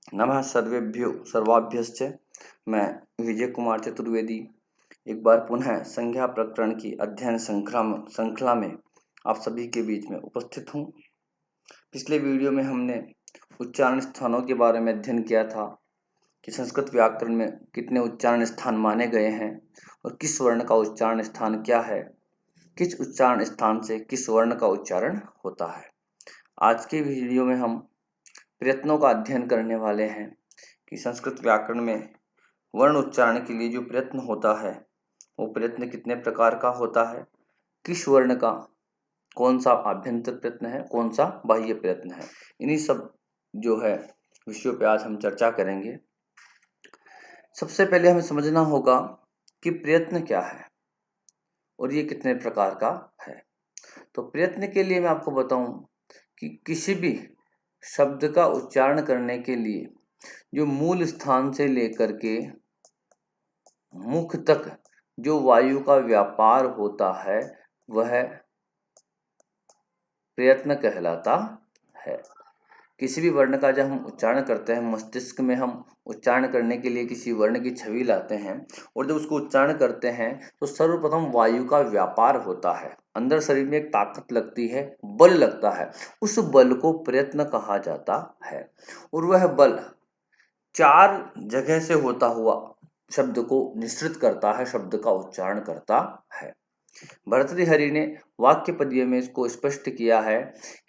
नमः सर्वेभ्यो सर्वाभ्यश्च। मैं विजय कुमार चतुर्वेदी एक बार पुनः संज्ञा प्रकरण की अध्ययन श्रृंखला में आप सभी के बीच में उपस्थित हूँ। पिछले वीडियो में हमने उच्चारण स्थानों के बारे में अध्ययन किया था कि संस्कृत व्याकरण में कितने उच्चारण स्थान माने गए हैं और किस वर्ण का उच्चारण स्थान क्या है, किस उच्चारण स्थान से किस वर्ण का उच्चारण होता है। आज के वीडियो में हम प्रयत्नों का अध्ययन करने वाले हैं कि संस्कृत व्याकरण में वर्ण उच्चारण के लिए जो प्रयत्न होता है वो प्रयत्न कितने प्रकार का होता है, किस वर्ण का कौन सा आभ्यंतर प्रयत्न है, कौन सा बाह्य प्रयत्न है। इन्हीं सब जो है विषयों पे आज हम चर्चा करेंगे। सबसे पहले हमें समझना होगा कि प्रयत्न क्या है और ये कितने प्रकार का है। तो प्रयत्न के लिए मैं आपको बताऊं कि किसी भी शब्द का उच्चारण करने के लिए जो मूल स्थान से लेकर के मुख तक जो वायु का व्यापार होता है वह प्रयत्न कहलाता है। किसी भी वर्ण का जब हम उच्चारण करते हैं, मस्तिष्क में हम उच्चारण करने के लिए किसी वर्ण की छवि लाते हैं और जब उसको उच्चारण करते हैं तो सर्वप्रथम वायु का व्यापार होता है। अंदर शरीर में एक ताकत लगती है, बल लगता है, उस बल को प्रयत्न कहा जाता है। और वह बल 4 जगह से होता हुआ शब्द को निश्चित करता है, शब्द का उच्चारण करता है। भर्तृहरि ने वाक्य पद्य में इसको स्पष्ट किया है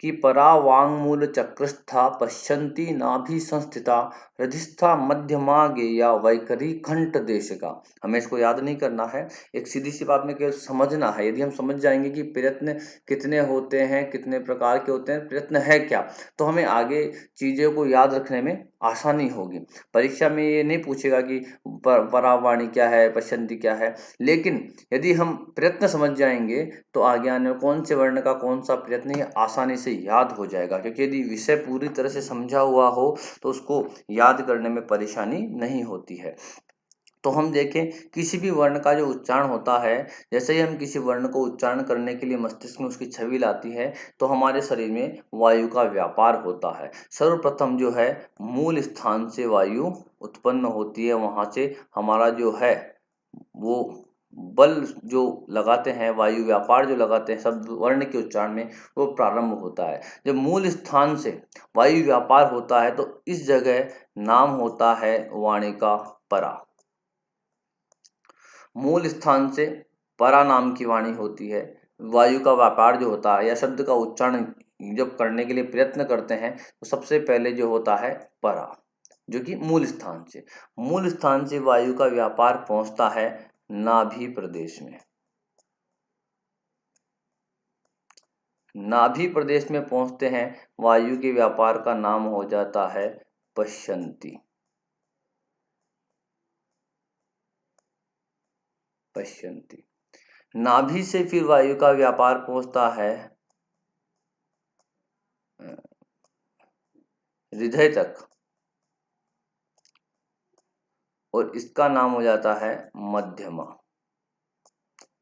कि परा वांगमूल चक्रस्था पश्यन्ति नाभि संस्थिता हृदिस्था मध्यमा गेया वैखरी कंठ देश का। हमें इसको याद नहीं करना है, एक सीधी सी बात में केवल समझना है। यदि हम समझ जाएंगे कि प्रयत्न कितने होते हैं, कितने प्रकार के होते हैं, प्रयत्न है क्या, तो हमें आगे चीज़ों को याद रखने में आसानी होगी। परीक्षा में ये नहीं पूछेगा कि परावाणी क्या है, पश्यन्ति क्या है, लेकिन यदि हम प्रयत्न समझ जाएंगे तो आगे आने में कौन से वर्ण का कौन सा प्रयत्न ये आसानी से याद हो जाएगा। क्योंकि यदि विषय पूरी तरह से समझा हुआ हो तो उसको याद करने में परेशानी नहीं होती है। तो हम देखें किसी भी वर्ण का जो उच्चारण होता है, जैसे ही हम किसी वर्ण को उच्चारण करने के लिए मस्तिष्क में उसकी छवि लाती है तो हमारे शरीर में वायु का व्यापार होता है। सर्वप्रथम जो है मूल स्थान से वायु उत्पन्न होती है, वहां से हमारा जो है वो बल जो लगाते हैं, वायु व्यापार जो लगाते हैं शब्द वर्ण के उच्चारण में, वो प्रारंभ होता है। जब मूल स्थान से वायु व्यापार होता है तो इस जगह नाम होता है वाणी का परा। मूल स्थान से परा नाम की वाणी होती है। वायु का व्यापार जो होता है या शब्द का उच्चारण जब करने के लिए प्रयत्न करते हैं तो सबसे पहले जो होता है परा, जो कि मूल स्थान से वायु का व्यापार पहुंचता है नाभि प्रदेश में। नाभि प्रदेश में पहुंचते हैं, वायु के व्यापार का नाम हो जाता है पश्यन्ति। पश्यन्ति नाभि से फिर वायु का व्यापार पहुंचता है हृदय तक और इसका नाम हो जाता है मध्यमा।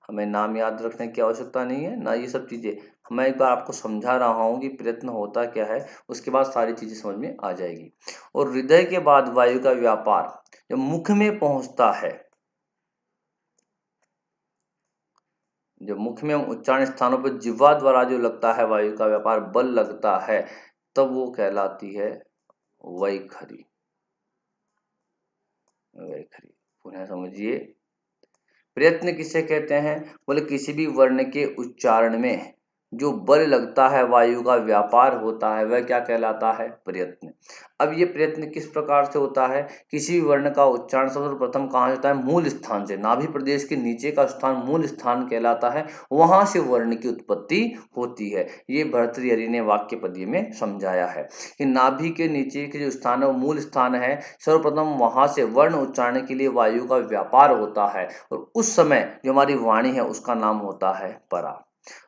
हमें नाम याद रखने की आवश्यकता नहीं है ना, ये सब चीजें मैं एक बार आपको समझा रहा हूँ कि प्रयत्न होता क्या है, उसके बाद सारी चीजें समझ में आ जाएगी। और हृदय के बाद वायु का व्यापार जब मुख में पहुंचता है, जब मुख में उच्चारण स्थानों पर जिह्वा द्वारा जो लगता है वायु का व्यापार, बल लगता है, तब वो कहलाती है वैखरी। वैखरी पुनः समझिए, प्रयत्न किसे कहते हैं? बोले किसी भी वर्ण के उच्चारण में जो बल लगता है, वायु का व्यापार होता है, वह क्या कहलाता है? प्रयत्न। अब ये प्रयत्न किस प्रकार से होता है? किसी भी वर्ण का उच्चारण सर्वप्रथम कहाँ होता है? मूल स्थान से। नाभि प्रदेश के नीचे का स्थान मूल स्थान कहलाता है, वहां से वर्ण की उत्पत्ति होती है। ये भर्तृहरि ने वाक्य पद्य में समझाया है कि नाभि के नीचे के जो स्थान है वो मूल स्थान है। सर्वप्रथम वहां से वर्ण उच्चारण के लिए वायु का व्यापार होता है और उस समय जो हमारी वाणी है उसका नाम होता है परा।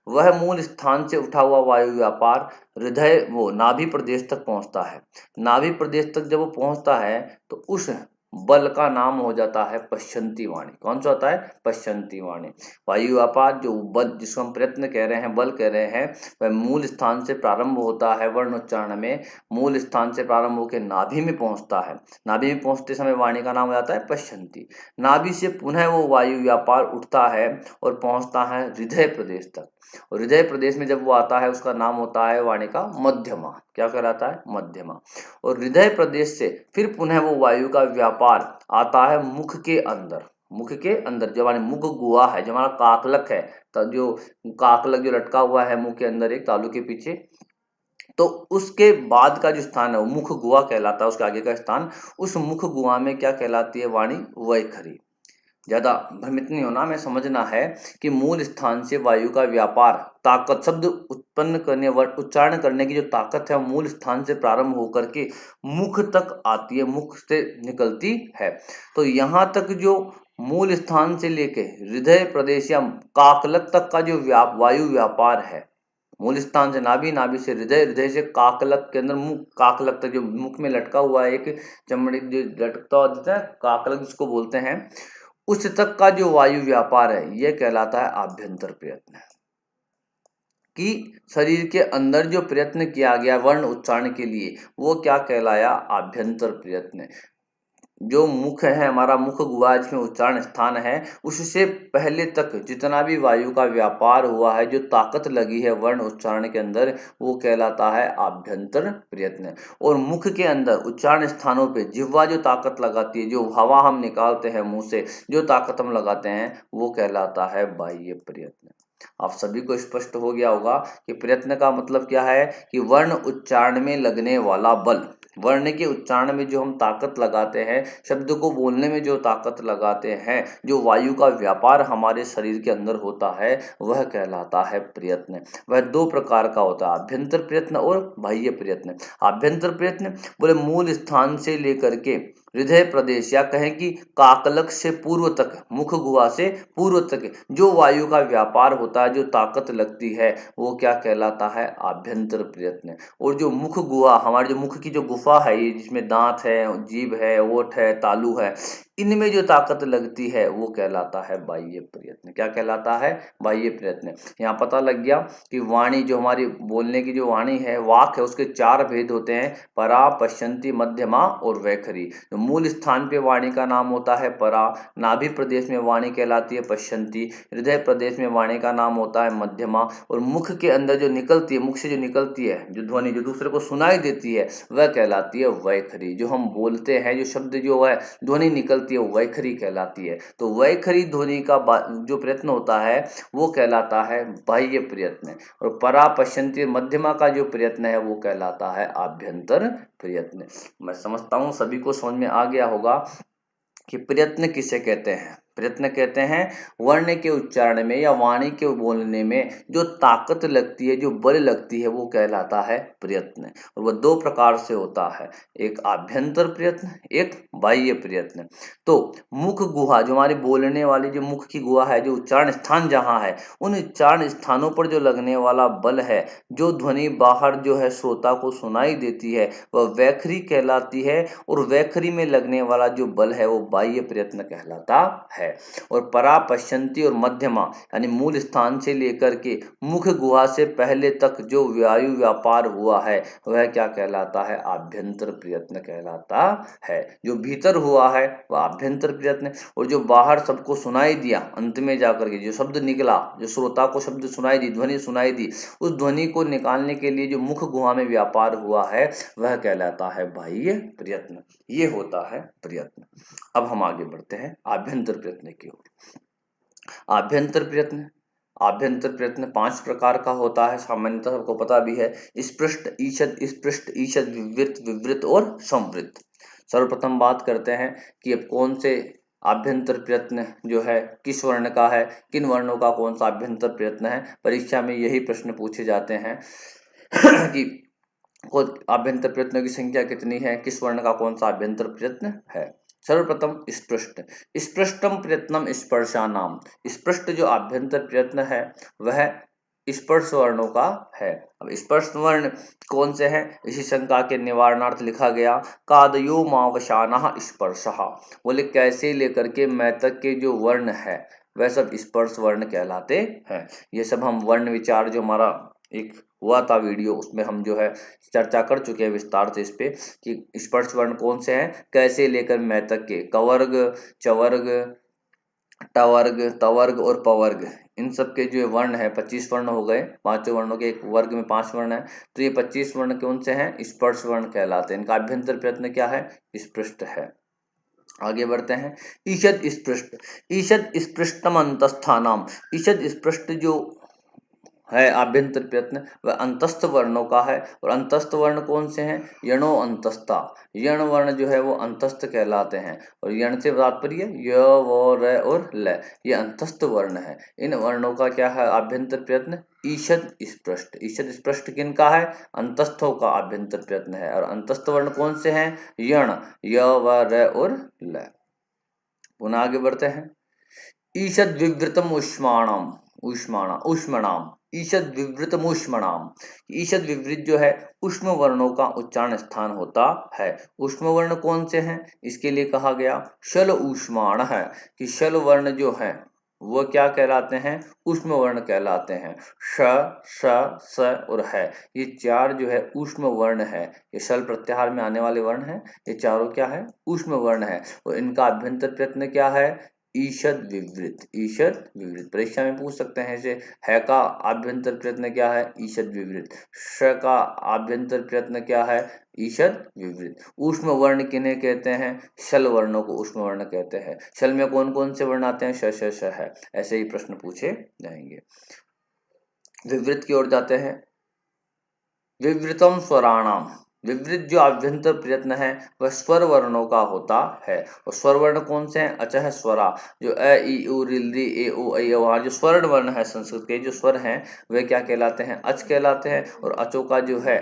वह मूल स्थान से उठा हुआ वायु व्यापार हृदय वो नाभि प्रदेश तक पहुंचता है। नाभि प्रदेश तक जब वो पहुंचता है तो उस बल का नाम हो जाता है पश्चंती वाणी। कौन सा होता है? पश्चंती वाणी। वायु व्यापार जो बल, जिसको हम प्रयत्न कह रहे हैं, बल कह रहे हैं, वह मूल स्थान से प्रारंभ होता है वर्ण उच्चारण में, मूल स्थान से प्रारंभ होकर नाभि में पहुंचता है। नाभि में पहुंचते समय वाणी का नाम हो जाता है पश्चंती। नाभि से पुनः वो वायु व्यापार उठता है और पहुंचता है हृदय प्रदेश तक। और हृदय प्रदेश में जब वो आता है, उसका नाम होता है वाणी का मध्यमा। क्या कहलाता है? मध्यमा। और हृदय प्रदेश से फिर पुनः वो वायु का व्यापार आता है मुख के अंदर। मुख के अंदर जो हमारी मुख गुहा है, जो हमारा काकलक है, तो जो काकलक जो लटका हुआ है मुंह के अंदर एक तालू के पीछे, तो उसके बाद का जो स्थान है वो मुख गुहा कहलाता है। उसके आगे का स्थान, उस मुख गुहा में क्या कहलाती है वाणी? वैखरी। ज्यादा भ्रमित नहीं होना, हमें समझना है कि मूल स्थान से वायु का व्यापार, ताकत, शब्द उत्पन्न करने, उच्चारण करने की जो ताकत है, मूल स्थान से प्रारंभ होकर के मुख तक आती है, मुख से निकलती है। तो यहाँ तक जो मूल स्थान से लेके हृदय प्रदेश या काकलक तक का जो वायु व्यापार है, मूल स्थान से नाभि, नाभि से हृदय, हृदय से काकलक के अंदर मुख, काकलक तक जो मुख में लटका हुआ है एक चमड़ी जो लटकता होता है, काकलक जिसको बोलते हैं, उस तक का जो वायु व्यापार है यह कहलाता है आभ्यंतर प्रयत्न। कि शरीर के अंदर जो प्रयत्न किया गया वर्ण उच्चारण के लिए, वो क्या कहलाया? आभ्यंतर प्रयत्न। जो मुख है हमारा, मुख गुहा जिसमें उच्चारण स्थान है, उससे पहले तक जितना भी वायु का व्यापार हुआ है, जो ताकत लगी है वर्ण उच्चारण के अंदर, वो कहलाता है आभ्यंतर प्रयत्न। और मुख के अंदर उच्चारण स्थानों पे जिह्वा जो ताकत लगाती है, जो हवा हम निकालते हैं मुंह से, जो ताकत हम लगाते हैं, वो कहलाता है बाह्य प्रयत्न। आप सभी को स्पष्ट हो गया होगा कि प्रयत्न का मतलब क्या है? कि वर्ण उच्चारण में लगने वाला बल, वर्ण के उच्चारण में जो हम ताकत लगाते हैं, शब्द को बोलने में जो ताकत लगाते हैं, जो वायु का व्यापार हमारे शरीर के अंदर होता है, वह कहलाता है प्रयत्न। वह दो प्रकार का होता है, आभ्यंतर प्रयत्न और बाह्य प्रयत्न। आभ्यंतर प्रयत्न बोले मूल स्थान से लेकर के हृदय प्रदेश, या कहें कि काकलक से पूर्व तक, मुख गुहा से पूर्व तक जो वायु का व्यापार होता है, जो ताकत लगती है, वो क्या कहलाता है? आभ्यंतर प्रयत्न। और जो मुख गुहा, हमारे जो मुख की जो गुफा है, ये जिसमें दांत है, जीभ है, ओठ है, तालू है, इनमें जो ताकत लगती है, वो कहलाता है बाह्य प्रयत्न। क्या कहलाता है? बाह्य प्रयत्न। यहाँ पता लग गया कि वाणी, जो हमारी बोलने की जो वाणी है, वाक है, उसके चार भेद होते हैं, परा, पश्चंती, मध्यमा और वैखरी। तो मूल स्थान पे वाणी का नाम होता है परा, नाभि प्रदेश में वाणी कहलाती है पश्चंती, हृदय प्रदेश में वाणी का नाम होता है मध्यमा, और मुख के अंदर जो निकलती है, मुख से जो निकलती है जो ध्वनि, जो दूसरे को सुनाई देती है, वह कहलाती है वैखरी। जो हम बोलते हैं, जो शब्द जो है, ध्वनि निकलती है, वैखरी कहलाती है। तो वैखरी ध्वनि का जो प्रयत्न होता है, वो कहलाता है बाह्य प्रयत्न। और परा, पश्चंती, मध्यमा का जो प्रयत्न है, वो कहलाता है आभ्यंतर प्रयत्न। मैं समझता हूँ सभी को समझ में आ गया होगा कि प्रयत्न किसे कहते हैं। प्रयत्न कहते हैं वर्ण के उच्चारण में या वाणी के बोलने में जो ताकत लगती है, जो बल लगती है, वो कहलाता है प्रयत्न। और वह दो प्रकार से होता है, एक आभ्यंतर प्रयत्न, एक बाह्य प्रयत्न। तो मुख गुहा, जो हमारी बोलने वाली जो मुख की गुहा है, जो उच्चारण स्थान जहाँ है, उन उच्चारण स्थानों पर जो लगने वाला बल है, जो ध्वनि बाहर जो है श्रोता को सुनाई देती है, वह वैखरी कहलाती है। और वैखरी में लगने वाला जो बल है, वो बाह्य प्रयत्न कहलाता है। और परा, पश्चंती और मध्यमा, यानी मूल स्थान से लेकर के मुख गुहा से पहले तक जो वायु व्यापार हुआ है, वह क्या कहलाता है? आभ्यंतर प्रयत्न कहलाता है। जो भीतर हुआ है वह आभ्यंतर प्रयत्न, और जो बाहर सबको सुनाई दिया, अंत में जाकर के जो शब्द निकला, जो श्रोता को शब्द सुनाई दी, ध्वनि सुनाई दी, उस ध्वनि को निकालने के लिए जो मुख गुहा में व्यापार हुआ है, वह कहलाता है बाह्य प्रयत्न। ये होता है प्रयत्न। अब हम आगे बढ़ते हैं आभ्यंतर प्रयत्न की ओर। आभ्यंतर प्रयत्न, आभ्यंतर प्रयत्न 5 प्रकार का होता है, सामान्यतः सबको पता भी है। स्पृष्ट, ईषद, स्पृष्ट, ईषद, विवृत, विवृत और संवृत। सर्वप्रथम बात करते हैं कि अब कौन से आभ्यंतर प्रयत्न जो है किस वर्ण का है, किन वर्णों का कौन सा आभ्यंतर प्रयत्न है। परीक्षा में यही प्रश्न पूछे जाते हैं कि आभ्यंतर प्रयत्नों की संख्या कितनी है, किस वर्ण का कौन सा आभ्यंतर प्रयत्न है। सर्वप्रथम स्पृष्ट, स्पृष्टम प्रयत्नम स्पर्शानाम। स्पृष्ट जो आभ्यंतर प्रयत्न है, वह स्पर्श वर्णों का है। अब स्पर्श वर्ण कौन से हैं, इसी शंका के निवारणार्थ लिखा गया कादयो मावशानः स्पर्शः। बोले कैसे लेकर के मैं तक के जो वर्ण है वह सब स्पर्श वर्ण कहलाते हैं। ये सब हम वर्ण विचार जो हमारा एक हुआ था वीडियो, उसमें हम जो है चर्चा कर चुके हैं विस्तार से इस पे कि स्पर्श वर्ण कौन से हैं, कैसे लेकर मैं तक के कवर्ग, चवर्ग, टवर्ग, तवर्ग और पवर्ग, इन सब के जो वर्ण है 25 वर्ण हो गए, पांचों वर्णों के एक वर्ग में 5 वर्ण है, तो ये 25 वर्ण कौन से हैं, स्पर्श वर्ण कहलाते हैं। इनका अभ्यंतर प्रयत्न क्या है, स्पृष्ट है। आगे बढ़ते हैं, ईषद स्पृष्ट, ईषद स्पृष्टम अंतस्थानाम, ईषद स्पृष्ट जो है आभ्यंतर प्रयत्न वह अंतस्थ वर्णों का है। और अंतस्थ वर्ण कौन से हैं, यणो अंतस्था, यण वर्ण जो है वो अंतस्थ कहलाते हैं। और यण से तात्पर्य य व र और ल, ये अंतस्थ वर्ण है। इन वर्णों का क्या है आभ्यंतर प्रयत्न, ईषद स्पृष्ट। ईषद स्पृष्ट किनका है, अंतस्थों का आभ्यंतर प्रयत्न है। और अंतस्थ वर्ण कौन से हैं, यण, य व र और ल। पुनः आगे बढ़ते हैं, ईषद विवृतम उष्माणम, उष्मणाम, ईषद विवृतम उष्मणाम, ईषद विवृत जो है उष्म वर्णों का उच्चारण स्थान होता है। उष्म वर्ण कौन से हैं, इसके लिए कहा गया शल ऊष्माण है, कि शल वर्ण जो है वो क्या कहलाते हैं, उष्म वर्ण कहलाते हैं। श, श, स और है, ये चार जो है उष्म वर्ण है। ये शल प्रत्याहार में आने वाले वर्ण हैं, ये चारों क्या है, उष्म वर्ण है। और इनका अभ्यंतर प्रयत्न क्या है, ईषद विवृत, ईषद विवृत। परीक्षा में पूछ सकते हैं जैसे है का आभ्यंतर प्रयत्न क्या है, ईषद विवृत। श का आभ्यंतर प्रयत्न क्या है, ईषद विवृत। उष्म वर्ण किन्हें कहते हैं, शल वर्णों को उष्म वर्ण कहते हैं। शल में कौन कौन से वर्ण आते हैं, श श श है। ऐसे ही प्रश्न पूछे जाएंगे। विवृत की ओर जाते हैं, विवृतम स्वराणाम, विवृत जो आभ्यंतर प्रयत्न है वह स्वर वर्णों का होता है। और स्वर वर्ण कौन से हैं, अचः स्वरा, जो अ ई उ रिल री ए ओ ऐ वहाँ जो स्वर्ण वर्ण है संस्कृत के जो स्वर हैं वे क्या कहलाते हैं, अच कहलाते हैं। और अचों का जो है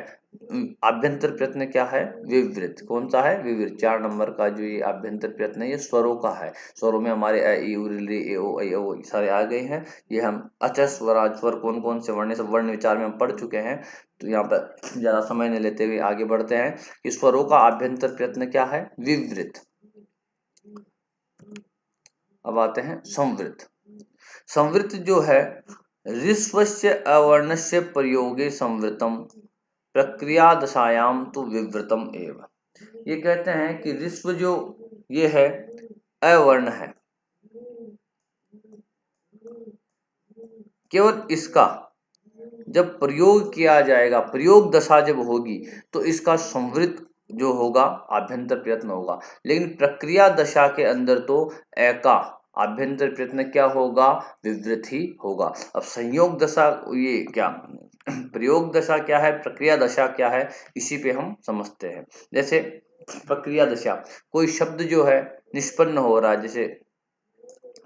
आभ्यंतर प्रयत्न क्या है, विवृत। कौन सा है, विवृत। 4 नंबर का जो ये आभ्यंतर प्रयत्न है ये स्वरों का है। स्वरों में हमारे अ ई उ रिल री ए ओ ऐ ओ सारे आ गए हैं। ये हम अचः स्वराज स्वर कौन कौन से वर्ण, सब वर्ण विचार में हम पढ़ चुके हैं, तो यहाँ पर ज्यादा समय नहीं लेते हुए आगे बढ़ते हैं कि स्वरों का आभ्यंतर प्रयत्न क्या है, विवृत। अब आते हैं संवृत। संवृत जो है ऋस्वस्य अवर्णस्य प्रयोगे संवृतम प्रक्रिया दशायाम तो विवृतम एव। ये कहते हैं कि ऋस्व जो ये है अवर्ण है, केवल इसका जब प्रयोग किया जाएगा, प्रयोग दशा जब होगी तो इसका संवृत जो होगा आभ्यंतर प्रयत्न होगा। लेकिन प्रक्रिया दशा के अंदर तो ए का आभ्यंतर प्रयत्न क्या होगा, विवृत ही होगा। अब संयोग दशा ये क्या, प्रयोग दशा क्या है, प्रक्रिया दशा क्या है, इसी पे हम समझते हैं। जैसे प्रक्रिया दशा, कोई शब्द जो है निष्पन्न हो रहा है, जैसे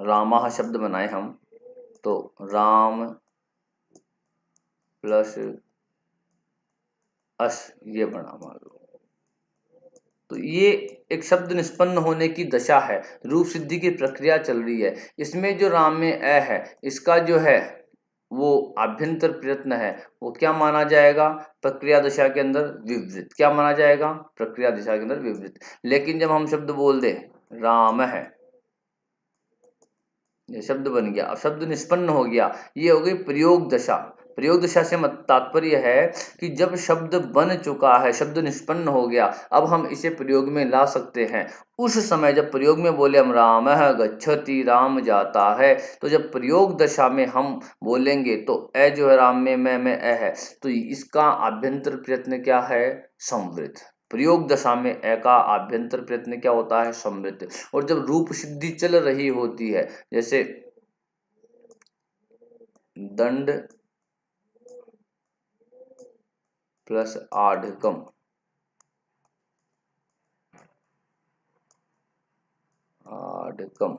रामा शब्द बनाए हम, तो राम प्लस अस ये बना मान लो, तो ये एक शब्द निष्पन्न होने की दशा है, रूप सिद्धि की प्रक्रिया चल रही है। इसमें जो राम में अ है, इसका जो है वो आभ्यंतर प्रयत्न है, वो क्या माना जाएगा, प्रक्रिया दशा के अंदर विवृत। क्या माना जाएगा, प्रक्रिया दशा के अंदर विवृत। लेकिन जब हम शब्द बोल दे राम है, ये शब्द बन गया, अब शब्द निष्पन्न हो गया, ये हो गई प्रयोग दशा। प्रयोग दशा से तात्पर्य है कि जब शब्द बन चुका है, शब्द निष्पन्न हो गया, अब हम इसे प्रयोग में ला सकते हैं। उस समय जब प्रयोग में बोले हम रामः गच्छति, राम जाता है, तो जब प्रयोग दशा में हम बोलेंगे तो अ जो है राम में अ है, तो इसका आभ्यंतर प्रयत्न क्या है, संवृत। प्रयोग दशा में ए का आभ्यंतर प्रयत्न क्या होता है, समृद्ध। और जब रूप सिद्धि चल रही होती है, जैसे दंड प्लस आढ़कम, आढ़कम,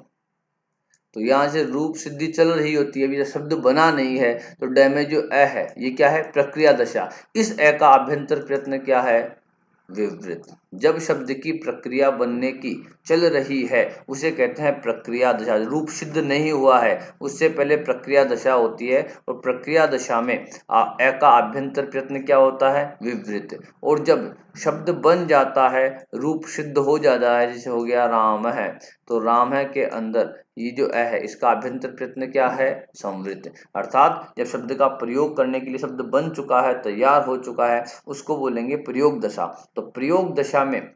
तो यहाँ से रूप सिद्धि चल रही होती है, अभी जब शब्द बना नहीं है, तो ड में जो अ है ये क्या है, प्रक्रिया दशा। इस अ का आभ्यंतर प्रयत्न क्या है, विवृत। जब शब्द की प्रक्रिया बनने की चल रही है उसे कहते हैं प्रक्रिया दशा। रूप सिद्ध नहीं हुआ है उससे पहले प्रक्रिया दशा होती है, और प्रक्रिया दशा में ए का आभ्यंतर प्रयत्न क्या होता है? विवृत। और जब शब्द बन जाता है, रूप सिद्ध हो जाता है, जैसे हो गया राम है, तो राम है के अंदर ये जो है इसका आभ्यंतर प्रयत्न क्या है? संवृत। अर्थात जब शब्द का प्रयोग करने के लिए शब्द बन चुका है, तैयार हो चुका है, उसको बोलेंगे प्रयोग दशा। तो प्रयोग दशा में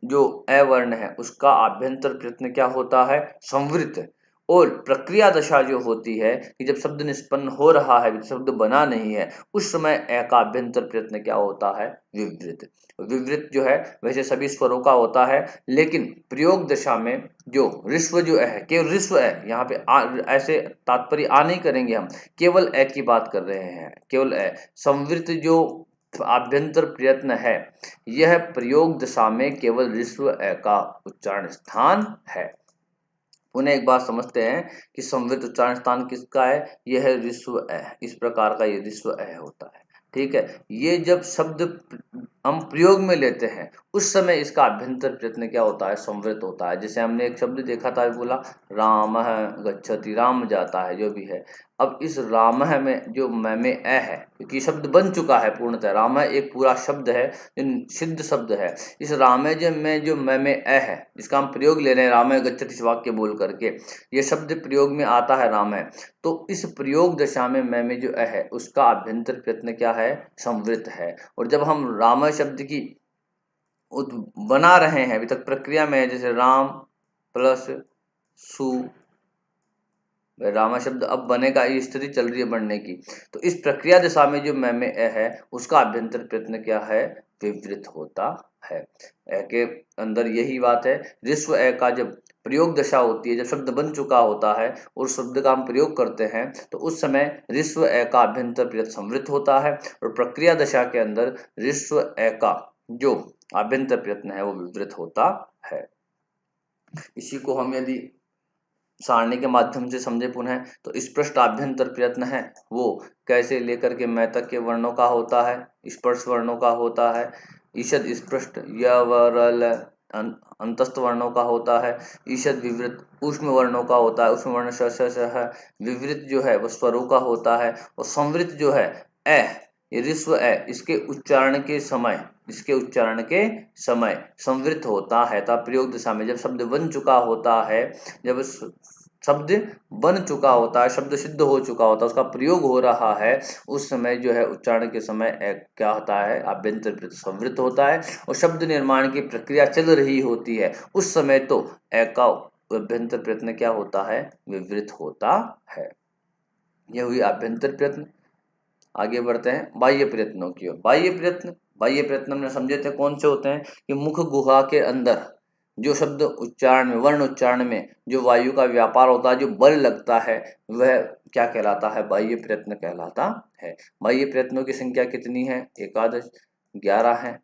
जो अ वर्ण है उसका आभ्यंतर प्रयत्न क्या होता है? संवृत। और प्रक्रिया दशा जो होती है कि जब शब्द निष्पन्न हो रहा है, शब्द बना नहीं है, उस समय अ का आभ्यंतर प्रयत्न क्या होता है? विवृत। विवृत जो है वैसे सभी स्वरों का होता है, लेकिन प्रयोग दशा में जो ऋस्व जो है, केवल ऋस्व है, यहाँ पे ऐसे तात्पर्य आ नहीं करेंगे हम, केवल अ की बात कर रहे हैं, केवल अ। संवृत जो आभ्यंतर प्रयत्न है, यह प्रयोग दशा में केवल ऋस्व अ का उच्चारण स्थान है। पुनः एक बात समझते हैं कि संवृत उच्चारण स्थान किसका है? यह है ऋस्व अ। इस प्रकार का ये ऋस्व अ होता है। ठीक है, ये जब शब्द हम प्रयोग में लेते हैं उस समय इसका आभ्यंतर प्रयत्न क्या होता है? संवृत होता है। जैसे हमने एक शब्द देखा था, बोला राम गच्छति, राम जाता है, जो भी है। अब इस राम में जो में अ है, क्योंकि शब्द बन चुका है पूर्णतः, राम एक पूरा शब्द है, सिद्ध शब्द है। इस रामेज में जो में अ है, इसका हम प्रयोग ले रहे हैं, राम गच्छति इस वाक्य बोल करके, ये शब्द प्रयोग में आता है राम। तो इस प्रयोग दशा में जो अ है उसका आभ्यंतर प्रयत्न क्या है? संवृत है। और जब हम राम शब्द की बना रहे हैं, अभी तक प्रक्रिया में है, जैसे राम प्लस सु, रामा शब्द अब बनेगा, ये स्थिति चल रही है बनने की। तो इस प्रक्रिया दशा में जो में अ है उसका आभ्यंतर प्रयत्न क्या है? विवृत होता है। अ के अंदर यही बात है। ऋस्व अ का जब प्रयोग दशा होती है, जब शब्द बन चुका होता है और शब्द का हम प्रयोग करते हैं, तो उस समय ऋस्व अ का आभ्यंतर प्रयत्न संवृत होता है, और प्रक्रिया दशा के अंदर ऋस्व अ का जो आभ्यंतर प्रयत्न है वो विवृत होता है। इसी को हम यदि सारणी के माध्यम से समझे पुनः, तो स्पष्ट आभ्यंतर प्रयत्न है वो कैसे लेकर के मैं तक के वर्णों का होता है, स्पर्श वर्णों का होता है, ईषद स्पष्ट य व र ल अंतस्थ वर्णों का होता है, ईषद विवृत ऊष्म वर्णों का होता है, ऊष्म वर्ण श श श है, विवृत जो है वो स्वरों का होता है, और संवृत जो है अ, ये ऋस्व अ, इसके उच्चारण के समय संवृत होता है। तब प्रयोग दशा में जब शब्द बन चुका होता है, जब शब्द बन चुका होता है, शब्द सिद्ध हो चुका होता है, उसका प्रयोग हो रहा है, उस समय जो है उच्चारण के समय क्या होता है? आभ्यंतर प्रयत्न संवृत होता है। और शब्द निर्माण की प्रक्रिया चल रही होती है, उस समय तो अ का आभ्यंतर प्रयत्न क्या होता है? विवृत होता है। यह हुई आभ्यंतर प्रयत्न। आगे बढ़ते हैं बाह्य प्रयत्नों की ओर। बाह्य प्रयत्न हमने समझे थे कौन से होते हैं कि मुख गुहा के अंदर जो शब्द उच्चारण में, वर्ण उच्चारण में जो वायु का व्यापार होता है, जो बल लगता है, वह क्या कहलाता है? बाह्य प्रयत्न कहलाता है। बाह्य प्रयत्नों की संख्या कितनी है? एकादश, 11 है।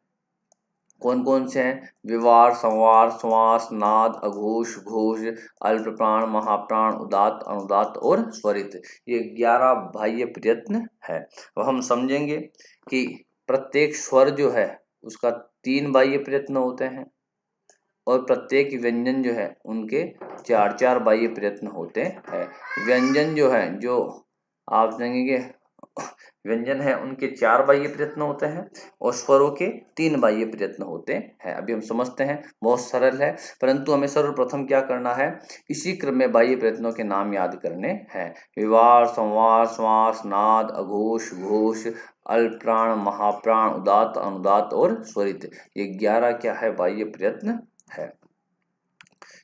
कौन कौन से हैं? विवार, संवार, श्वास, नाद, अघोष, घोष, अल्प प्राण, महाप्राण, उदात्त, अनुदात्त और स्वरित। ये 11 बाह्य प्रयत्न है। अब हम समझेंगे कि प्रत्येक स्वर जो है उसका 3 बाह्य प्रयत्न होते हैं, और प्रत्येक व्यंजन जो है उनके 4-4 बाह्य प्रयत्न होते हैं। व्यंजन जो है, जो आप देखेंगे व्यंजन है, उनके 4 बाह्य प्रयत्न होते हैं, और स्वरों के 3 बाह्य प्रयत्न होते हैं। अभी हम समझते हैं, बहुत सरल है, परंतु हमें सर्वप्रथम क्या करना है? इसी क्रम में बाह्य प्रयत्नों के नाम याद करने हैं। विवार, संवार, श्वास, नाद, अघोष, घोष, अल्प प्राण, महाप्राण, उदात्त, अनुदात्त और स्वरित। ये 11 क्या है? बाह्य प्रयत्न है।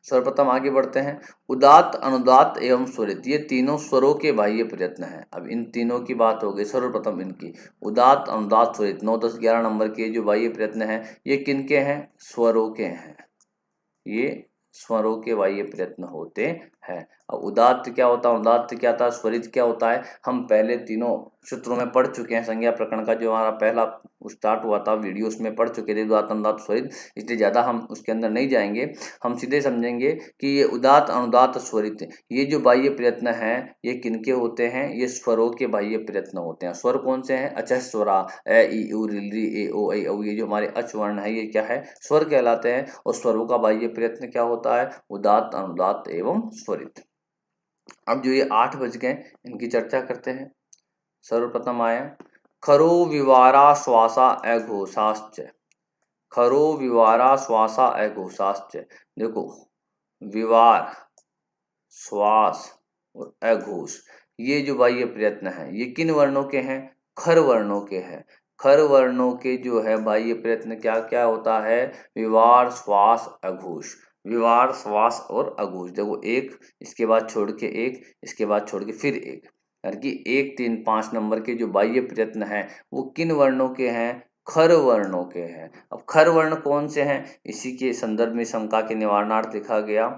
सर्वप्रथम आगे बढ़ते हैं। उदात्त, अनुदात्त एवं स्वरित, ये तीनों स्वरों के बाह्य प्रयत्न हैं। अब इन तीनों की बात हो गई, सर्वप्रथम इनकी उदात्त, अनुदात्त, स्वरित 9, 10, 11 नंबर के जो बाह्य प्रयत्न हैं, ये किनके हैं? स्वरों के हैं। ये स्वरों के बाह्य प्रयत्न होते है। अब उदात्त क्या होता है, उदात्त क्या था, स्वरित क्या होता है, हम पहले तीनों सूत्रों में पढ़ चुके हैं। संज्ञा प्रकरण का जो हमारा पहला स्टार्ट हुआ था वीडियो, उसमें पढ़ चुके थे उदात्त अनुदात्त स्वरित, इसलिए ज़्यादा हम उसके अंदर नहीं जाएंगे। हम सीधे समझेंगे कि ये उदात्त अनुदात्त स्वरित, ये जो बाह्य प्रयत्न हैं ये किनके होते हैं, ये स्वरों के बाह्य प्रयत्न होते हैं। स्वर कौन से हैं, अचः स्वरा, ए ई उ ऋ ए ओ ऐ औ, ये जो हमारे अच वर्ण है ये क्या है, स्वर कहलाते हैं। और स्वरों का बाह्य प्रयत्न क्या होता है, उदात्त अनुदात्त एवं स्वरित। अब जो ये 8 बज गए, इनकी चर्चा करते हैं। सर्वप्रथम आया खरो विवारा श्वासा अघोषाश्च, खरो विवारा श्वासा अघोषाश्च। देखो, विवार, श्वास और अघोष, ये जो बाह्य प्रयत्न है ये किन वर्णों के हैं, खर वर्णों के हैं। खर वर्णों के जो है बाह्य प्रयत्न क्या क्या होता है, विवार, श्वास, अघोष। विवार, श्वास और अघोष। देखो, एक, इसके बाद छोड़ के एक, इसके बाद छोड़ के फिर एक, यानी कि 1, 3, 5 नंबर के जो बाह्य प्रयत्न हैं वो किन वर्णों के हैं, खर वर्णों के हैं। अब खर वर्ण कौन से हैं, इसी के संदर्भ में शंका के निवारणार्थ लिखा गया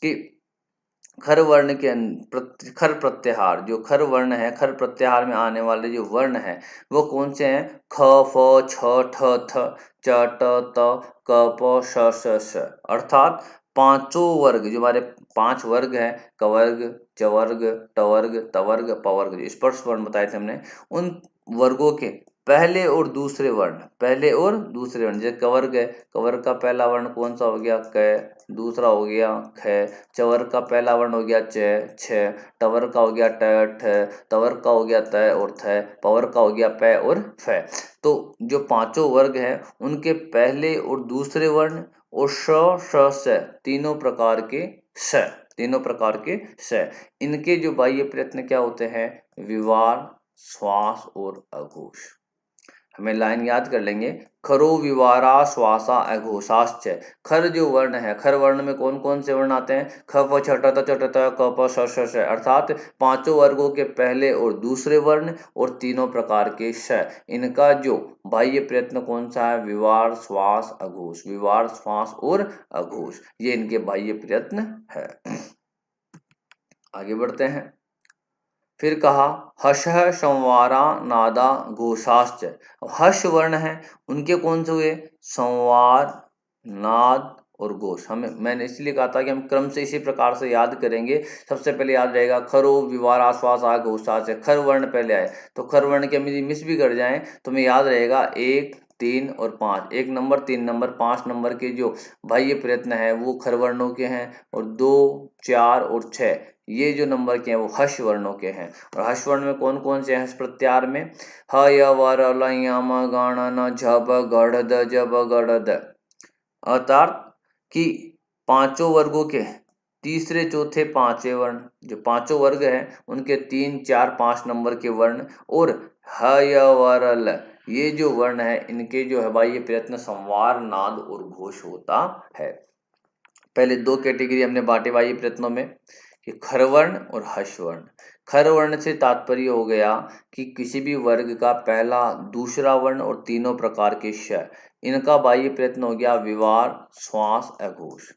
कि खर वर्ण के खर प्रत्याहार, जो खर वर्ण है, खर प्रत्याहार में आने वाले जो वर्ण है वो कौन से हैं, ख, फ, छ, ठ, थ, च, ट, त, क, प, श, श। अर्थात पांचों वर्ग, जो हमारे 5 वर्ग हैं, कवर्ग, चवर्ग, टवर्ग, तवर्ग, पवर्ग, जो स्पर्श वर्ण बताए थे हमने, उन वर्गों के पहले और दूसरे वर्ण, पहले और दूसरे वर्ण, जैसे कवर्ग है, कवर्ग का पहला वर्ण कौन सा हो गया, क, दूसरा हो गया ख, चवर का पहला वर्ण हो गया च, छ, टवर का हो गया ट, ठ, तवर का हो गया त और थ, पवर का हो गया प और फ। तो जो पांचों वर्ग हैं उनके पहले और दूसरे वर्ण और श, स, तीनों प्रकार के स, तीनों प्रकार के स, इनके जो बाह्य प्रयत्न क्या होते हैं, विवार, श्वास और अघोष। हमें लाइन याद कर लेंगे, खरो विवारा श्वासा अघोषाश्च। खर जो वर्ण है, खर वर्ण में कौन कौन से वर्ण आते हैं, ख, फ, छ, ट, त, च, ट, त, क, प, श, श, अर्थात पांचों वर्गों के पहले और दूसरे वर्ण और तीनों प्रकार के श, इनका जो बाह्य प्रयत्न कौन सा है, विवार, श्वास, अघोष। विवार, श्वास और अघोष, ये इनके बाह्य प्रयत्न है। आगे बढ़ते हैं। फिर कहा हर्षः संवारा नादा घोषाश्च। हर्ष वर्ण है, उनके कौन से हुए, संवार, नाद और घोष। हमें, मैंने इसलिए कहा था कि हम क्रम से इसी प्रकार से याद करेंगे। सबसे पहले याद रहेगा खरो विवार आश्वास आ घोषाश्च, खर वर्ण पहले आए, तो खर वर्ण के मिस भी कर जाएं तो हमें याद रहेगा 1, 3 और 5, 1 नंबर, 3 नंबर, 5 नंबर के जो बाह्य प्रयत्न है वो खर वर्णों के हैं, और 2, 4 और 6 ये जो नंबर के हैं वो हर्ष वर्णों के हैं। और हर्ष वर्ण में कौन कौन से हैं, हर्ष प्रत्याहार में ह, य, वर, ल, यम, गण, न, झ, ब, गढ़, द, ज, ब, गढ़, द। अर्थात कि पांचों वर्गों के तीसरे, चौथे, पांचवें वर्ण, जो पांचों वर्ग हैं उनके 3, 4, 5 नंबर के वर्ण और ह, य, वर, ल, ये जो वर्ण है इनके जो है बाह्य प्रयत्न संवार, नाद और घोष होता है। पहले 2 कैटेगरी हमने बांटे बाह्य प्रयत्नों में, कि खर वर्ण और हर्ष वर्ण। खर वर्ण से तात्पर्य हो गया कि किसी भी वर्ग का पहला, दूसरा वर्ण और तीनों प्रकार के श, इनका बाह्य प्रयत्न हो गया विवार, श्वास, अघोष।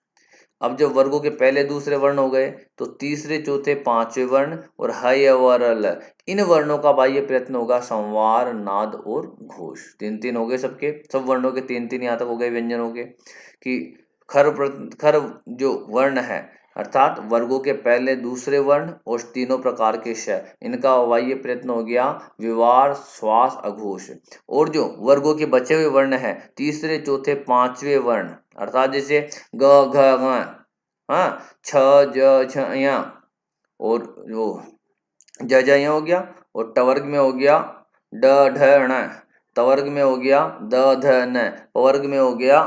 अब जब वर्गों के पहले दूसरे वर्ण हो गए तो तीसरे, चौथे, पांचवें वर्ण और ह, य, वर, ल, इन वर्णों का बाह्य प्रयत्न होगा संवार, नाद और घोष। 3-3 हो गए सबके, सब वर्णों के 3-3 यहाँ तक हो गए व्यंजनों के, कि खर जो वर्ण है अर्थात वर्गों के पहले, दूसरे वर्ण और तीनों प्रकार के श, इनका बाह्य प्रयत्न हो गया विवार, श्वास, अघोष। और जो वर्गों के बचे हुए वर्ण है, तीसरे, चौथे, पांचवें वर्ण, अर्थात जैसे ग, घ, घ, हाँ, छ, ज, झ, य, और जो ज, ज, य हो गया, और टवर्ग में हो गया ड, ढ, ण, तवर्ग में हो गया द, ध, न, पवर्ग में हो गया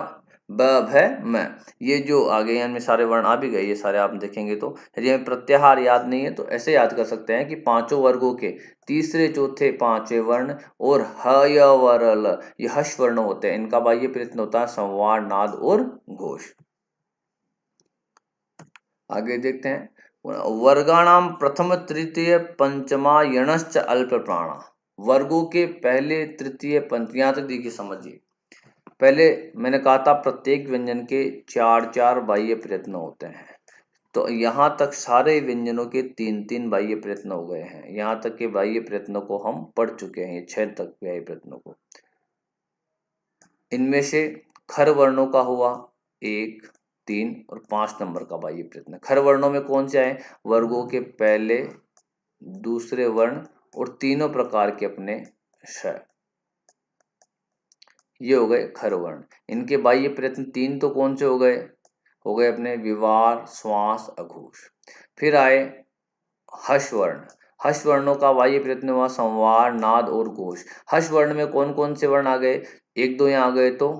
ब, भ, म। ये जो आगे इनमें सारे वर्ण आ भी गए, ये सारे आप देखेंगे तो। यदि हमें प्रत्याहार याद नहीं है तो ऐसे याद कर सकते हैं कि पांचों वर्गों के तीसरे, चौथे, पांचवें वर्ण और ह, य, वर, ल, ये हर्ष वर्ण होते हैं, इनका बाह्य प्रयत्न होता है संवार, नाद और घोष। आगे देखते हैं, वर्गाणाम प्रथम, तृतीय, पंचमा यणश्च अल्प प्राणा। वर्गों के पहले, तृतीय, पंचम, यहाँ तक देखिए समझिए। पहले मैंने कहा था प्रत्येक व्यंजन के 4-4 बाह्य प्रयत्न होते हैं। तो यहाँ तक सारे व्यंजनों के 3-3 बाह्य प्रयत्न हो गए हैं। यहाँ तक के बाह्य प्रयत्नों को हम पढ़ चुके हैं, ये 6 तक बाह्य प्रयत्नों को। इनमें से खर वर्णों का हुआ 1, 3 और 5 नंबर का बाह्य प्रयत्न। खर वर्णों में कौन से आए? वर्गों के पहले, दूसरे वर्ण और तीनों प्रकार के अपने श, ये हो गए खर वर्ण। इनके बाह्य प्रयत्न 3 तो कौन से हो गए? हो गए अपने विवार, श्वास, अघोष। फिर आए हर्ष वर्ण। हर्ष वर्णों का बाह्य प्रयत्न हुआ संवार, नाद और घोष। हर्ष वर्ण में कौन कौन से वर्ण आ गए? 1-2 यहाँ आ गए तो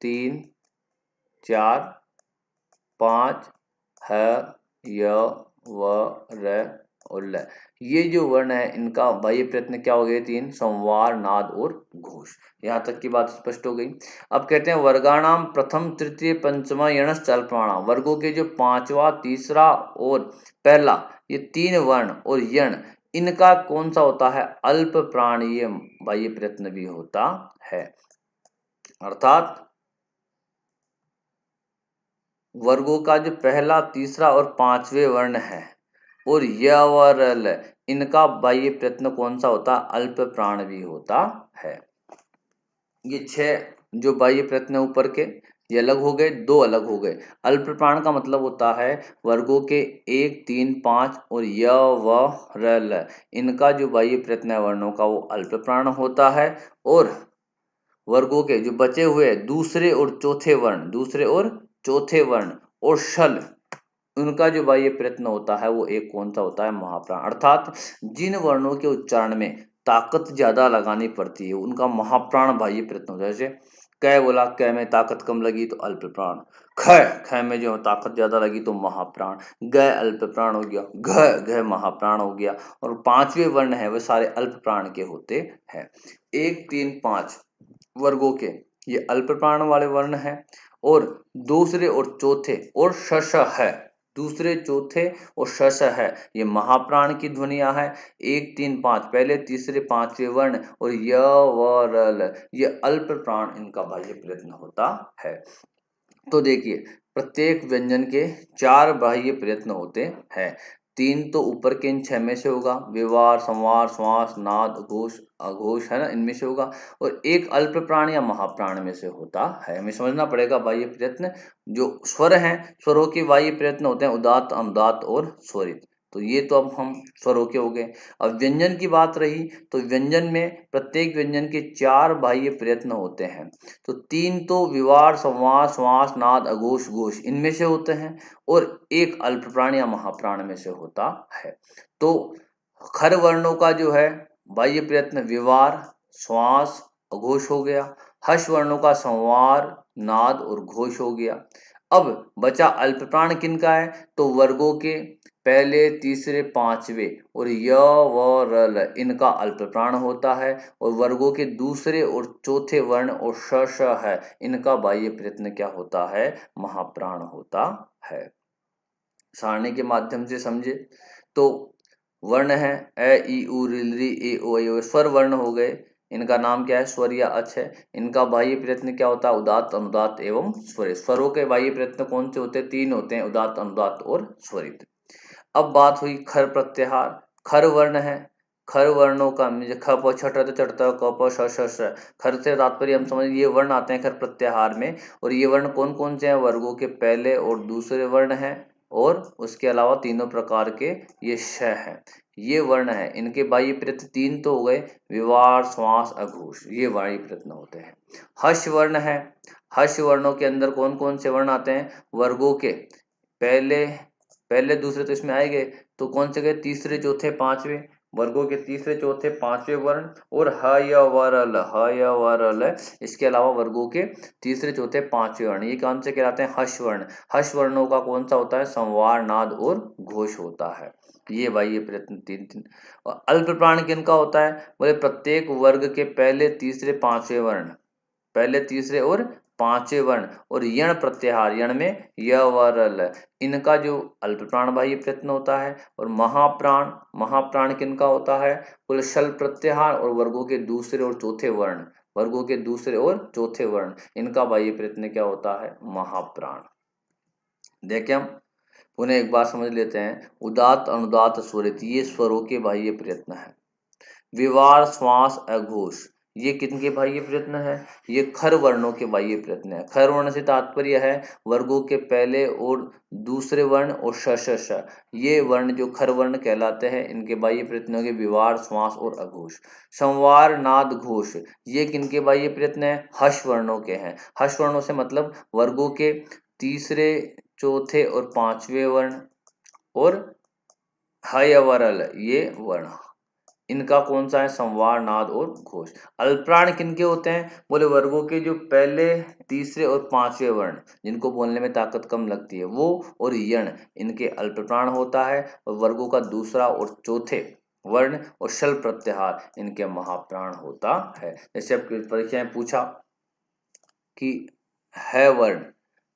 3, 4, 5 ह, य, व, र और ल। ये जो वर्ण है इनका बाह्य प्रयत्न क्या हो गए? 3, संवार, नाद और घोष। यहाँ तक की बात स्पष्ट हो गई। अब कहते हैं वर्गाणाम प्रथम, तृतीय, पंचमा यणश्च अल्पप्राणाम। वर्गों के जो पांचवा, तीसरा और पहला, ये 3 वर्ण और यण, इनका कौन सा होता है? अल्प प्राणीय बाह्य प्रयत्न भी होता है। अर्थात वर्गों का जो पहला, तीसरा और 5वें वर्ण है और य व र ल, इनका बाह्य प्रयत्न कौन सा होता? अल्प प्राण भी होता है। ये 6 जो बाह्य प्रयत्न ऊपर के, ये अलग हो गए, 2 अलग हो गए। अल्प प्राण का मतलब होता है वर्गों के 1, 3, 5 और य व र ल, इनका जो बाह्य प्रयत्न है वर्णों का वो अल्प प्राण होता है। और वर्गों के जो बचे हुए दूसरे और चौथे वर्ण, दूसरे और चौथे वर्ण और शल, उनका जो बाह्य प्रयत्न होता है वो एक कौन सा होता है? महाप्राण। अर्थात जिन वर्णों के उच्चारण में ताकत ज्यादा लगानी पड़ती है उनका महाप्राण बाह्य प्रयत्न होता है। जैसे क बोला, क में ताकत कम लगी तो अल्प प्राण, ख में जो ताकत ज्यादा लगी तो महाप्राण, ग अल्प प्राण हो गया, घ महाप्राण हो गया। और 5वें वर्ण है वे सारे अल्प प्राण के होते हैं। 1, 3, 5 वर्गों के ये अल्प प्राण वाले वर्ण हैं और दूसरे और चौथे और शश है, दूसरे, चौथे और शश है, ये महाप्राण की ध्वनियां है। 1, 3, 5 पहले, तीसरे, 5वें वर्ण और य व र ल, ये अल्प प्राण इनका बाह्य प्रयत्न होता है। तो देखिए प्रत्येक व्यंजन के 4 बाह्य प्रयत्न होते हैं। 3 तो ऊपर के इन 6 में से होगा, विवार, संवार, श्वास, नाद, घोष, अघोष, है ना, इनमें से होगा। और एक अल्प प्राण या महाप्राण में से होता है। हमें समझना पड़ेगा बाह्य प्रयत्न जो स्वर हैं, स्वरों के बाह्य प्रयत्न होते हैं उदात्त, अनुदात्त और स्वरित। तो ये तो अब हम स्वरों के हो गए। अब व्यंजन की बात रही तो व्यंजन में प्रत्येक व्यंजन के 4 बाह्य प्रयत्न होते हैं। तो 3 तो विवार, संवार, श्वास, नाद, अघोष, घोष इनमें से होते हैं और एक अल्प प्राण या महाप्राण में से होता है। तो खर वर्णों का जो है बाह्य प्रयत्न विवार, श्वास, अघोष हो गया। हर्ष वर्णों का संवार, नाद और घोष हो गया। अब बचा अल्प प्राण किनका है? तो वर्गों के पहले, तीसरे, 5वें और य व र ल, इनका अल्प प्राण होता है। और वर्गों के दूसरे और चौथे वर्ण और श श है, इनका बाह्य प्रयत्न क्या होता है? महाप्राण होता है। सारणी के माध्यम से समझे तो वर्ण है अ, ई, उ, ऋ, ए, ओ, ऐ, ओ, स्वर वर्ण हो गए। इनका नाम क्या है? स्वर या अच है। इनका बाह्य प्रयत्न क्या होता है? उदात्त, अनुदात्त एवं स्वरित। स्वरों के बाह्य प्रयत्न कौन से होते हैं? 3 होते हैं, उदात्त, अनुदात्त और स्वरित। अब बात हुई खर प्रत्याहार। खर वर्ण है, खर वर्णों का ख प छ ट चढ़ता क प श श श, खर से तात्पर्य हम समझ ये वर्ण आते हैं खर प्रत्याहार में। और ये वर्ण कौन कौन से हैं? वर्गों के पहले और दूसरे वर्ण हैं और उसके अलावा तीनों प्रकार के ये श है, ये वर्ण है। इनके बाह्य प्रयत्न 3 तो हो गए, विवार, श्वास, अघोष, ये बाह्य प्रयत्न होते हैं। हर्ष वर्ण है, हर्ष वर्णों के अंदर कौन कौन से वर्ण आते हैं? वर्गों के पहले, पहले, दूसरे तो इसमें आएंगे, तो कौन से गए? तीसरे, चौथे, 5वें। वर्गों के तीसरे, चौथे, 5वें वर्ण और ह य व र ल, ह य व र ल, इसके अलावा वर्गों के तीसरे, चौथे, 5वें वर्ण, ये कौन से कहलाते हैं? हर्ष वर्ण। हर्ष वर्णों का कौन सा होता है? संवार, नाद और घोष होता है। ये बाह्य प्रयत्न 3-3। और अल्प प्राण किनका होता है? बोले प्रत्येक वर्ग के पहले, तीसरे, 5वें वर्ण, पहले, तीसरे और 5वें वर्ण और यण प्रत्याहार, यण में य व र ल, इनका जो अल्प प्राण बाह्य प्रयत्न होता है। और महाप्राण, महाप्राण किनका होता है? बोले शल प्रत्याहार और वर्गों के दूसरे और चौथे वर्ण, वर्गों के दूसरे और चौथे वर्ण, इनका बाह्य प्रयत्न क्या होता है? महाप्राण। देखें हम उन्हें एक बार समझ लेते हैं। उदात्त अनुदात्त स्वरित ये स्वरों के बाह्य प्रयत्न है। विवार श्वास अघोष ये किनके बाह्य प्रयत्न है? ये खर वर्णों के बाह्य प्रयत्न है। खर वर्ण से तात्पर्य है वर्गों के पहले और दूसरे वर्ण और श ये वर्ण जो खर वर्ण कहलाते हैं, इनके बाह्य प्रयत्नों के विवार श्वास और अघोष। संवार नाद घोष ये किनके बाह्य प्रयत्न है? हर्ष वर्णों के हैं। हर्ष वर्णों से मतलब वर्गों के तीसरे चौथे और पांचवें वर्ण और हयवरल ये वर्ण, इनका कौन सा है? संवार नाद और घोष। अल्पप्राण किनके होते हैं? बोले वर्गों के जो पहले तीसरे और पांचवें वर्ण जिनको बोलने में ताकत कम लगती है वो और यण इनके अल्पप्राण होता है, और वर्गों का दूसरा और चौथे वर्ण और शल प्रत्याहार इनके महाप्राण होता है। जैसे अब परीक्षा में पूछा कि है वर्ण,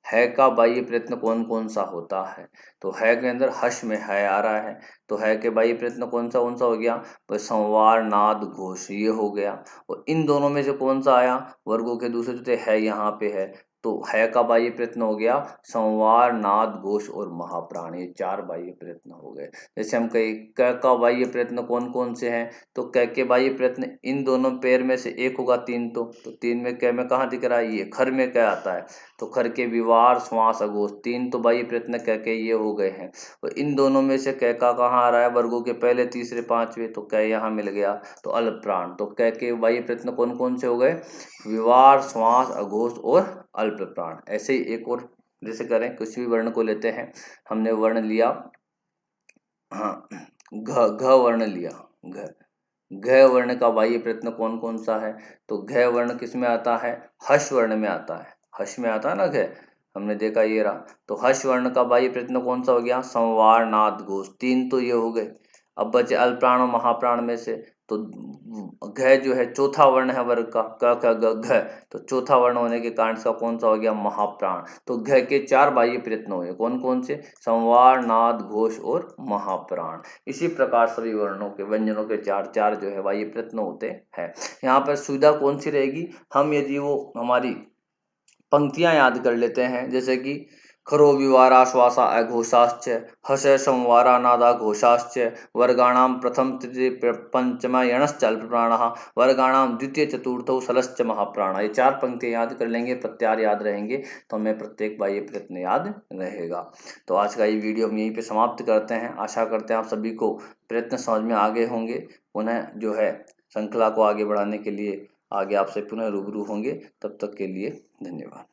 है का बाह्य प्रयत्न कौन कौन सा होता है, तो है के अंदर हर्ष में है आ रहा है, तो है के बाह्य प्रयत्न कौन सा हो गया? तो संवार नाद घोष ये हो गया। और इन दोनों में से कौन सा आया? वर्गों के दूसरे जो थे है यहाँ पे है, तो है का बाह्य प्रयत्न हो गया संवार नाद घोष और महाप्राण, ये चार बाह्य प्रयत्न हो गए। जैसे हम कहे क का बाह्य प्रयत्न कौन कौन से हैं, तो क के बाह्य प्रयत्न इन दोनों पैर में से एक होगा तीन, तो तीन में क में कहाँ दिख रहा है? ये खर में क्या आता है? तो खर के विवार श्वास अघोष तीन तो बाह्य प्रयत्न क के ये हो गए हैं। और इन दोनों में से क का कहाँ आ रहा है? वर्गों के पहले तीसरे पांचवे, तो क यहाँ मिल गया। तो अल्प प्राण, तो क के बाह्य प्रयत्न कौन कौन से हो गए? विवार श्वास अघोष और अल्प प्राण। ऐसे ही एक और जैसे करें, कुछ भी वर्ण को लेते हैं, हमने वर्ण लिया, हाँ घ वर्ण लिया, घ वर्ण का बाह्य प्रयत्न कौन कौन सा है? तो घ वर्ण किस में आता है? हर्ष वर्ण में आता है। हर्ष में आता है ना घ, हमने देखा ये रहा। तो हर्ष वर्ण का बाह्य प्रयत्न कौन सा हो गया? संवार नाद घोष तीन तो ये हो गए। अब बचे अल्पप्राण और महाप्राण में से, तो घ जो है चौथा वर्ण है वर्ग का, क ख ग घ, तो चौथा वर्ण होने के कारण इसका कौन सा हो गया? महाप्राण। तो घ के चार बाह्य प्रयत्न हुए, कौन कौन से? संवार नाद घोष और महाप्राण। इसी प्रकार सभी वर्णों के व्यंजनों के चार चार जो है बाह्य प्रयत्न होते हैं। यहाँ पर सुविधा कौन सी रहेगी? हम यदि वो हमारी पंक्तियां याद कर लेते हैं, जैसे कि खरो विवारा श्वासा अघोषाश्च हस संवारा नादा घोषाश्च वर्गाणाम प्रथम तृतीय पंचम यणश्च अल्पप्राणः वर्गाणाम द्वितीय चतुर्थौ सलश्च महाप्राण। ये चार पंक्तियां याद कर लेंगे, प्रत्यार याद रहेंगे, तो हमें प्रत्येक बाह्य प्रयत्न याद रहेगा। तो आज का ये वीडियो हम यहीं पे समाप्त करते हैं। आशा करते हैं आप सभी को प्रयत्न समझ में आगे होंगे। पुनः जो है श्रृंखला को आगे बढ़ाने के लिए आगे आपसे पुनः रूबरू होंगे। तब तक के लिए धन्यवाद।